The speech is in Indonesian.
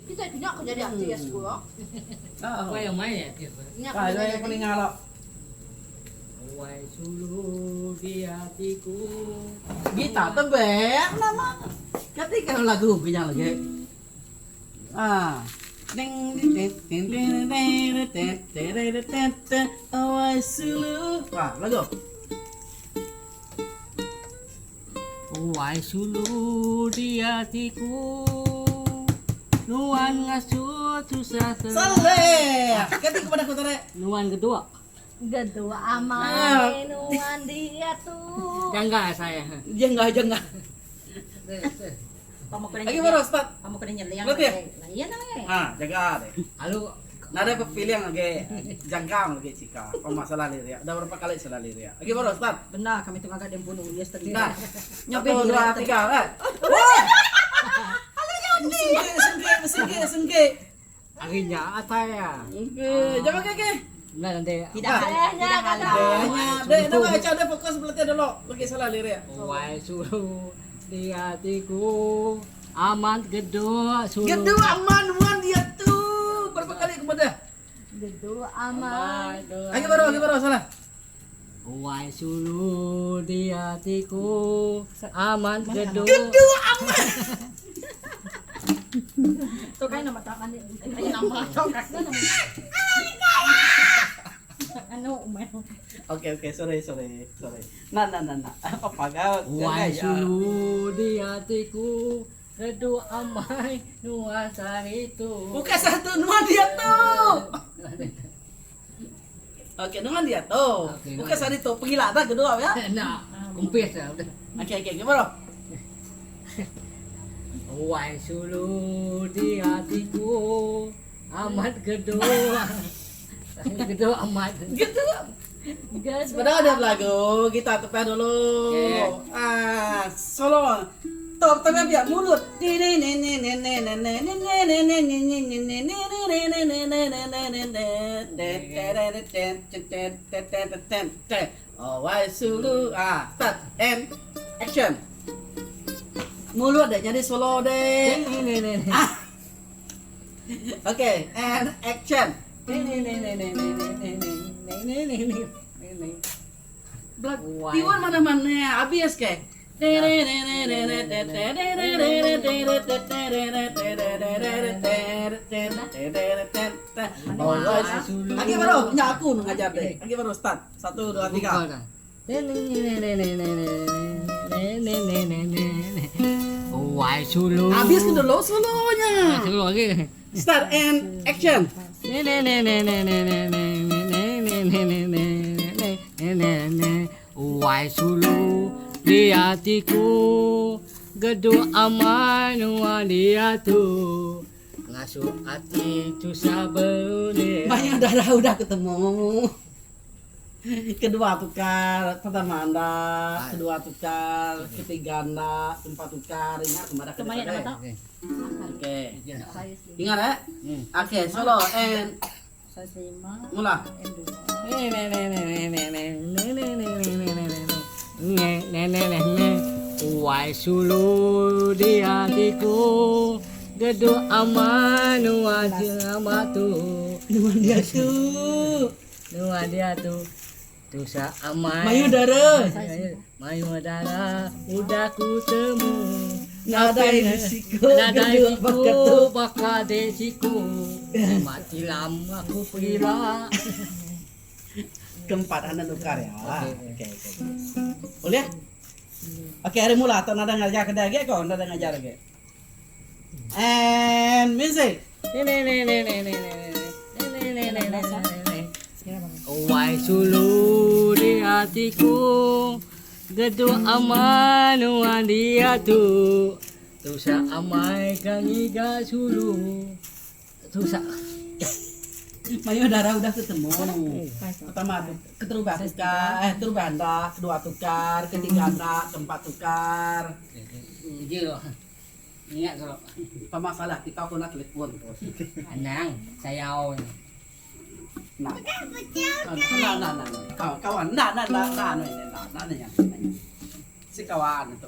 Kita punya kerja di artis gua. Apa yang main ya? Saya paling ngalok. Wahai suluh di hatiku. Kita tebek nama. Ketika lagu punya lagi. Ding ding ding ding ding ding ding ding awai sulu. Wah, lagu. Wahai suluh di hatiku. Nuan ngasuh susah Saleh. Ketika kepada kota rek. Nuan kedua. Gedua amai nuan dia tuh. Jangga saya. Jangan. Kamu kena Lagi baru start. Kamu kena nyeliang. Berarti ya? Nah, iya namanya. Jaga deh. Halo. Nada pilihan lagi jangkang lagi cika. Masalah lirik. Udah berapa kali salah lirik. Lagi baru start. Benar, kami tuh agak dempunuh dia tadi. Nah, Nyobe satu, di dua, tadi. tiga, Sengke. Akhirnya apa ya? Oke, jangan keke. Nah nanti. Tidak ada. Deh, baca deh fokus berarti dulu. Lagi salah lirik. Wahai suluh di hatiku. Aman gedua suluh. Gitu aman dia tuh. Berapa kali kepada? Gedua amai. Lagi baru salah. Wahai suluh di hatiku. Aman gedua. Aman. Tuh kan nama tangan dia. Nama tongkat nama. Anu umel. Oke, sorry. Nah. Apa kau? Wahai suluh di hatiku. Gedua amai nuasa itu. Bukan satu nuan dia tuh. Oke, nuan dia tuh. Oke, Bukan satu itu pengilatan kedua ya. Nah, kumpis ya udah. Oke, gimana? Wahai suluh di hatiku. Amat gedua. Gedua amat. Gitu. Gedua. Sebenarnya ada lagu, kita tepah dulu. Oke. Solo. Top tapi biar mulut. Oh, why sulu? Start and action. Mulut deh, jadi solo deh. Oke, and action. Black Tiwan mana habis ke? Lagi baru punya aku ngajar deh. Lagi baru start. 1 2 3. Wahai suluh. Habis ke dulu solonya. Suluh lagi. Start and action. Wahai suluh di hatiku. Gedua aman dia tuh. Ngasuh hati susah berune. Banyak udah ketemu. Kedua tukar, pertama Anda, kedua tukar, ketiga Anda, keempat tukar, ingat kemana Kemana nama tak? Oke. Saya sih. Ingat ya? Oke, solo and Saya lima. mula. Wahai suluh di hatiku. Gedua aman wajah matu. Nuan dia tuh. Nuan dia tuh. Tusa amai. Mayudara udah ku temu. Nadai desiku, Nadai kedua siku baka desiku. Mati lama aku pira. Keempat Anda tukar ya. Oke. Boleh? Oke, hari mula atau nada ngajar ke dage kok, nada ngajar lagi. And music. Wahai suluh di hatiku. Gedua aman dia tuh. Tusa amai kangiga suluh. Tusa. Mayudara udah ketemu. Pertama keterubah tukar, terubah Anda, kedua tukar, ketiga Anda, keempat tukar. Ingat kalau Pemasalah kita kena telepon terus. Anang, sayau. Nah. Kawan. Nah. Si kawan itu.